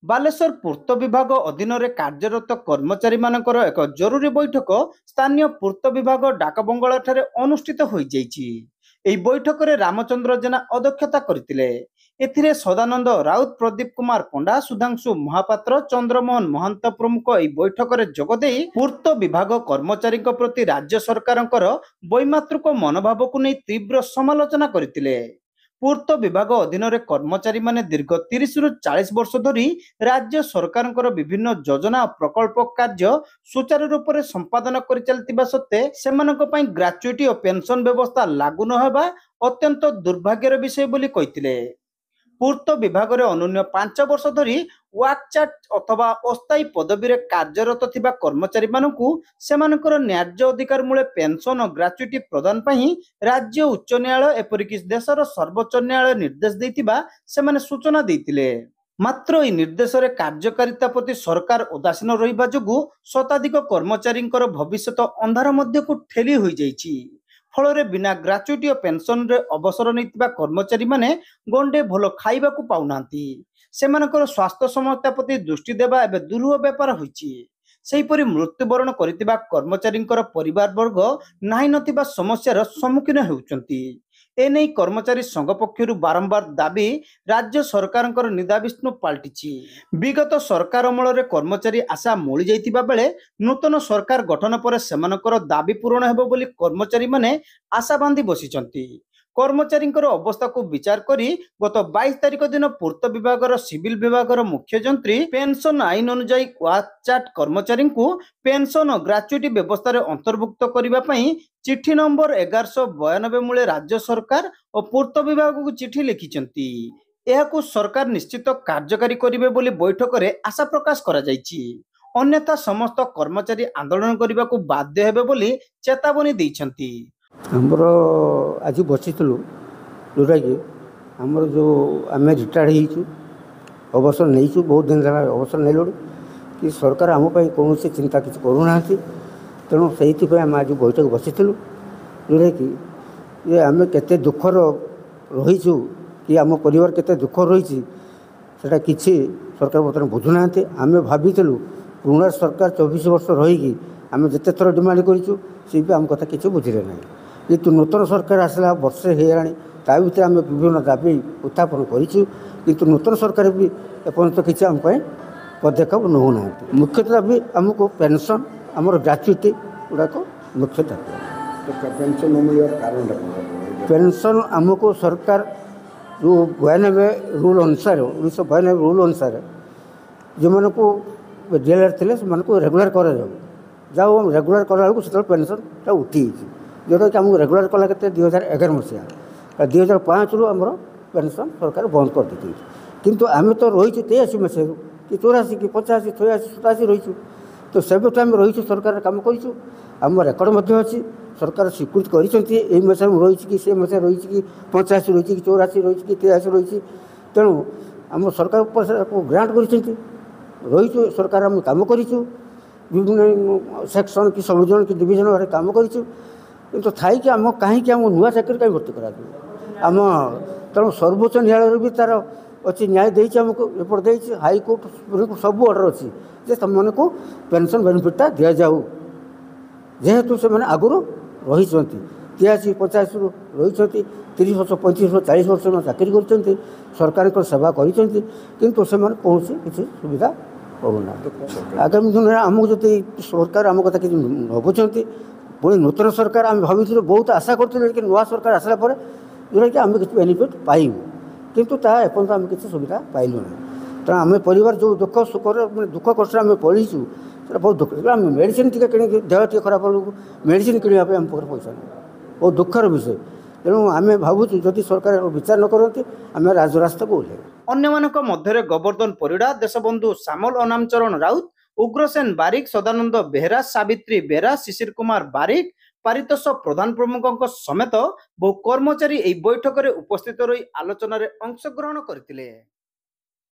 ବାଲେଶ୍ୱର ପୂର୍ତ୍ତ ବିଭାଗ ଅଧୀନରେ କାର୍ଯ୍ୟରତ କର୍ମଚାରୀମାନଙ୍କର ଏକ ଜରୁରୀ ବୈଠକ ସ୍ଥାନୀୟ ପୂର୍ତ୍ତ ବିଭାଗ ଡାକବଙ୍ଗଳାଠାରେ ଅନୁଷ୍ଠିତ ହୋଇଯାଇଛି। ଏହି ବୈଠକରେ ରାମଚନ୍ଦ୍ର ଜେନା ଅଧ୍ୟକ୍ଷତା କରିଥିଲେ। ଏଥିରେ ସଦାନନ୍ଦ ରାଉତ, ପ୍ରଦୀପ କୁମାର ପଣ୍ଡା, ସୁଧାଂଶୁ ମହାପାତ୍ର, ଚନ୍ଦ୍ରମୋହନ ମହାନ୍ତ ପ୍ରମୁଖ ଏହି ବୈଠକରେ ଯୋଗଦେଇ ପୂର୍ତ୍ତ ବିଭାଗ କର୍ମଚାରୀଙ୍କ ପ୍ରତି ରାଜ୍ୟ ସରକାରଙ୍କର ବୈମାତୃକ ମନୋଭାବକୁ ନେଇ ତୀବ୍ର ସମାଲୋଚନା କରିଥିଲେ। ପୂର୍ତ୍ତ ବିଭାଗ ଅଧୀନରେ କର୍ମଚାରୀମାନେ ଦୀର୍ଘ 30ରୁ 40 ବର୍ଷ ଧରି ରାଜ୍ୟ ସରକାରଙ୍କର ବିଭିନ୍ନ ଯୋଜନା ଓ ପ୍ରକଳ୍ପ କାର୍ଯ୍ୟ ସୁଚାରୁ ରୂପରେ ସମ୍ପାଦନ କରିଚାଲିଥିବା ସତ୍ତ୍ୱେ ସେମାନଙ୍କ ପାଇଁ ଗ୍ରାଚ୍ୟୁଇଟି ଓ ପେନସନ ବ୍ୟବସ୍ଥା ଲାଗୁ ନ ହେବା ଅତ୍ୟନ୍ତ ଦୁର୍ଭାଗ୍ୟର ବିଷୟ ବୋଲି କହିଥିଲେ। ପୂର୍ତ୍ତ ବିଭାଗରେ ଅନନ୍ୟ 5 ବର୍ଷ ଧରି ୱାର୍କଚାଟ୍ ଅଥବା ଅସ୍ଥାୟୀ ପଦବୀରେ କାର୍ଯ୍ୟରତ ଥିବା କର୍ମଚାରୀମାନଙ୍କୁ ସେମାନଙ୍କର ନ୍ୟାଯ୍ୟ ଅଧିକାର ମୂଳେ ପେନସନ ଓ ଗ୍ରାଚ୍ୟୁଇଟି ପ୍ରଦାନ ପାଇଁ ରାଜ୍ୟ ଉଚ୍ଚ ନ୍ୟାୟାଳୟ ଏପରିକି ଦେଶର ସର୍ବୋଚ୍ଚ ନ୍ୟାୟାଳୟ ନିର୍ଦ୍ଦେଶ ଦେଇଥିବା ସେମାନେ ସୂଚନା ଦେଇଥିଲେ। ମାତ୍ର ଏହି ନିର୍ଦ୍ଦେଶରେ କାର୍ଯ୍ୟକାରିତା ପ୍ରତି ସରକାର ଉଦାସୀନ ରହିବା ଯୋଗୁଁ ଶତାଧିକ କର୍ମଚାରୀଙ୍କର ଭବିଷ୍ୟତ ଅନ୍ଧାର ମଧ୍ୟକୁ ଠେଲି ହୋଇଯାଇଛି। ଫଳରେ ବିନା ଗ୍ରାଚ୍ୟୁଇଟି ଓ ପେନସନରେ ଅବସର ନେଇଥିବା କର୍ମଚାରୀମାନେ ଗଣ୍ଡେ ଭଲ ଖାଇବାକୁ ପାଉନାହାନ୍ତି। ସେମାନଙ୍କର ସ୍ୱାସ୍ଥ୍ୟ ସମସ୍ୟା ପ୍ରତି ଦୃଷ୍ଟି ଦେବା ଏବେ ଦୁରୂହ ବ୍ୟାପାର ହୋଇଛି। ସେହିପରି ମୃତ୍ୟୁବରଣ କରିଥିବା କର୍ମଚାରୀଙ୍କର ପରିବାରବର୍ଗ ନାହିଁ ନଥିବା ସମସ୍ୟାର ସମ୍ମୁଖୀନ ହେଉଛନ୍ତି। ଏନେଇ କର୍ମଚାରୀ ସଂଘ ପକ୍ଷରୁ ବାରମ୍ବାର ଦାବି ରାଜ୍ୟ ସରକାରଙ୍କର ନିଦାବିଷ୍ଣୁ ପାଲଟିଛି। ବିଗତ ସରକାର ଅମଳରେ କର୍ମଚାରୀ ଆଶା ମଉଳି ଯାଇଥିବା ବେଳେ ନୂତନ ସରକାର ଗଠନ ପରେ ସେମାନଙ୍କର ଦାବି ପୂରଣ ହେବ ବୋଲି କର୍ମଚାରୀମାନେ ଆଶା ବାନ୍ଧି ବସିଛନ୍ତି। କର୍ମଚାରୀଙ୍କର ଅବସ୍ଥାକୁ ବିଚାର କରି ଗତ 22 ତାରିଖ ଦିନ ପୂର୍ତ୍ତ ବିଭାଗର ସିଭିଲ ବିଭାଗର ମୁଖ୍ୟ ଯନ୍ତ୍ରୀ ପେନସନ ଆଇନ ଅନୁଯାୟୀ ୱାର୍କଚାଟ୍ କର୍ମଚାରୀଙ୍କୁ ପେନସନ ଓ ଗ୍ରାଚ୍ୟୁଇଟି ବ୍ୟବସ୍ଥାରେ ଅନ୍ତର୍ଭୁକ୍ତ କରିବା ପାଇଁ ଚିଠି ନମ୍ବର 1192 ମୂଳେ ରାଜ୍ୟ ସରକାର ଓ ପୂର୍ତ୍ତ ବିଭାଗକୁ ଚିଠି ଲେଖିଛନ୍ତି। ଏହାକୁ ସରକାର ନିଶ୍ଚିତ କାର୍ଯ୍ୟକାରୀ କରିବେ ବୋଲି ବୈଠକରେ ଆଶା ପ୍ରକାଶ କରାଯାଇଛି। ଅନ୍ୟଥା ସମସ୍ତ କର୍ମଚାରୀ ଆନ୍ଦୋଳନ କରିବାକୁ ବାଧ୍ୟ ହେବେ ବୋଲି ଚେତାବନୀ ଦେଇଛନ୍ତି। ଆମର ଆଜି ବସିଥିଲୁ ଯେଉଁଟାକି ଆମର ଯେଉଁ ଆମେ ରିଟାୟାର୍ଡ଼ ହେଇଛୁ, ଅବସର ନେଇଛୁ, ବହୁତ ଦିନ ହେଲା ଅବସର ନେଲୁଣି, କି ସରକାର ଆମ ପାଇଁ କୌଣସି ଚିନ୍ତା କିଛି କରୁନାହାନ୍ତି। ତେଣୁ ସେଇଥିପାଇଁ ଆମେ ଆଜି ବୈଠକ ବସିଥିଲୁ, ଯେଉଁଟାକି ଯେ ଆମେ କେତେ ଦୁଃଖର ରହିଛୁ, କି ଆମ ପରିବାର କେତେ ଦୁଃଖ ରହିଛି, ସେଇଟା କିଛି ସରକାର ବର୍ତ୍ତମାନ ବୁଝୁନାହାନ୍ତି। ଆମେ ଭାବିଥିଲୁ ପୁରୁଣା ସରକାର 24 ବର୍ଷ ରହିକି ଆମେ ଯେତେ ଥର ଡିମାଣ୍ଡ କରିଛୁ, ସେ ବି ଆମ କଥା କିଛି ବୁଝିଲେ ନାହିଁ। କିନ୍ତୁ ନୂତନ ସରକାର ଆସିଲା ବର୍ଷେ ହେଇଗଲାଣି, ତା ଭିତରେ ଆମେ ବିଭିନ୍ନ ଦାବି ଉତ୍ଥାପନ କରିଛୁ, କିନ୍ତୁ ନୂତନ ସରକାର ବି ଏପର୍ଯ୍ୟନ୍ତ କିଛି ଆମ ପାଇଁ ପଦକ୍ଷେପ ନେଉନାହାନ୍ତି। ମୁଖ୍ୟତଃ ଦାବି ଆମକୁ ପେନସନ୍, ଆମର ଗ୍ରାଚ୍ୟୁଇଟି ଗୁଡ଼ାକ ମୁଖ୍ୟ ଦାବି। ପେନସନ୍ ନ ମିଳିବାର କାରଣଟା କ'ଣ? ପେନସନ୍ ଆମକୁ ସରକାର ଯେଉଁ 92 ରୁଲ୍ ଅନୁସାରେ 1992 ରୁଲ୍ ଅନୁସାରେ ଯେଉଁମାନଙ୍କୁ ଡିଏଲ୍ଆର୍ ଥିଲେ ସେମାନଙ୍କୁ ରେଗୁଲାର କରାଯାଉ, ଯାଉ ରେଗୁଲାର କଲା ବେଳକୁ ସେତେବେଳେ ପେନସନ୍ଟା ଉଠିଯାଇଛି, ଯେଉଁଟାକି ଆମକୁ ରେଗୁଲାର କଲା କେତେ 2011 ମସିହା। 2005ରୁ ଆମର ପେନସନ୍ ସରକାର ବନ୍ଦ କରିଦେଇଛନ୍ତି। କିନ୍ତୁ ଆମେ ତ ରହିଛୁ 83 ମସିହାରୁ, କି 84 କି 85 86 87 ରହିଛୁ। ତ ସେବେଠୁ ଆମେ ରହିଛୁ, ସରକାର କାମ କରିଛୁ, ଆମ ରେକର୍ଡ଼ ମଧ୍ୟ ଅଛି। ସରକାର ସ୍ୱୀକୃତି କରିଛନ୍ତି ଏଇ ମସିହାରେ ମୁଁ ରହିଛି, କି ସେ ମସିହାରେ ରହିଛି, କି 85 ରହିଛି, କି 84 ରହିଛି, କି 83 ରହିଛି। ତେଣୁ ଆମ ସରକାର ପଇସାକୁ ଗ୍ରାଣ୍ଟ କରିଛନ୍ତି, ରହିଛୁ, ସରକାର ଆମେ କାମ କରିଛୁ, ବିଭିନ୍ନ ସେକ୍ସନ୍ କି ସବଜୋନ କି ଡିଭିଜନରେ କାମ କରିଛୁ। କିନ୍ତୁ ଥାଇକି ଆମ କାହିଁକି ଆମ ନୂଆ ଚାକିରି କାହିଁ ଭର୍ତ୍ତି କରାଯିବ ଆମ? ତେଣୁ ସର୍ବୋଚ୍ଚ ନ୍ୟାୟାଳୟରେ ବି ତା'ର ଅଛି, ନ୍ୟାୟ ଦେଇଛି, ଆମକୁ ରିପୋର୍ଟ ଦେଇଛି, ହାଇକୋର୍ଟ ସୁପ୍ରିମକୋର୍ଟ ସବୁ ଅର୍ଡ଼ର ଅଛି ଯେ ସେମାନଙ୍କୁ ପେନସନ୍ ବେନିଫିଟ୍ଟା ଦିଆଯାଉ। ଯେହେତୁ ସେମାନେ ଆଗରୁ ରହିଛନ୍ତି 83 85ରୁ ରହିଛନ୍ତି, 30 ବର୍ଷ 35 ବର୍ଷ 40 ବର୍ଷ ସେମାନେ ଚାକିରି କରିଛନ୍ତି, ସରକାରଙ୍କର ସେବା କରିଛନ୍ତି, କିନ୍ତୁ ସେମାନେ କୌଣସି କିଛି ସୁବିଧା ପାଉନାହାନ୍ତି। ଆଗାମୀ ଦିନରେ ଆମକୁ ଯଦି ସରକାର ଆମ କଥା କିଛି ନ ବୁଝନ୍ତି, ପୁଣି ନୂତନ ସରକାର ଆମେ ଭାବିଥିଲୁ, ବହୁତ ଆଶା କରୁଥିଲୁ କି ନୂଆ ସରକାର ଆସିଲା ପରେ ଯେଉଁଟାକି ଆମେ କିଛି ବେନିଫିଟ୍ ପାଇବୁ, କିନ୍ତୁ ତାହା ଏପର୍ଯ୍ୟନ୍ତ ଆମେ କିଛି ସୁବିଧା ପାଇଲୁ ନାହିଁ। ତେଣୁ ଆମେ ପରିବାର ଯେଉଁ ଦୁଃଖ ସୁଖରେ ଦୁଃଖ କଷ୍ଟରେ ଆମେ ପଢ଼ିଛୁ, ସେଇଟା ବହୁତ ଦୁଃଖ। ଆମେ ମେଡ଼ିସିନ୍ ଟିକେ କିଣିକି ଦେହ ଟିକେ ଖରାପ ବେଳକୁ ମେଡ଼ିସିନ୍ କିଣିବା ପାଇଁ ଆମ ପାଖରେ ପଇସା ନାହିଁ, ବହୁତ ଦୁଃଖର ବିଷୟ। ତେଣୁ ଆମେ ଭାବୁଛୁ ଯଦି ସରକାର ବିଚାର ନ କରନ୍ତି ଆମେ ରାଜରାସ୍ତାକୁ ଓହ୍ଲାଇବୁ। ଅନ୍ୟମାନଙ୍କ ମଧ୍ୟରେ ଗୋବର୍ଦ୍ଧନ ପରିଡ଼ା, ଦେଶବନ୍ଧୁ ସାମଲ ଅନାମଚରଣ ରାଉତ, ଉଗ୍ରସେନ ବାରିକ, ସଦାନନ୍ଦ ବେହେରା, ସାବିତ୍ରୀ ବେହେରା, ଶିଶିର କୁମାର ବାରିକ, ପାରିତୋଷ ପ୍ରଧାନ ପ୍ରମୁଖଙ୍କ ସମେତ ବହୁ କର୍ମଚାରୀ ଏହି ବୈଠକରେ ଉପସ୍ଥିତ ରହି ଆଲୋଚନାରେ ଅଂଶଗ୍ରହଣ କରିଥିଲେ।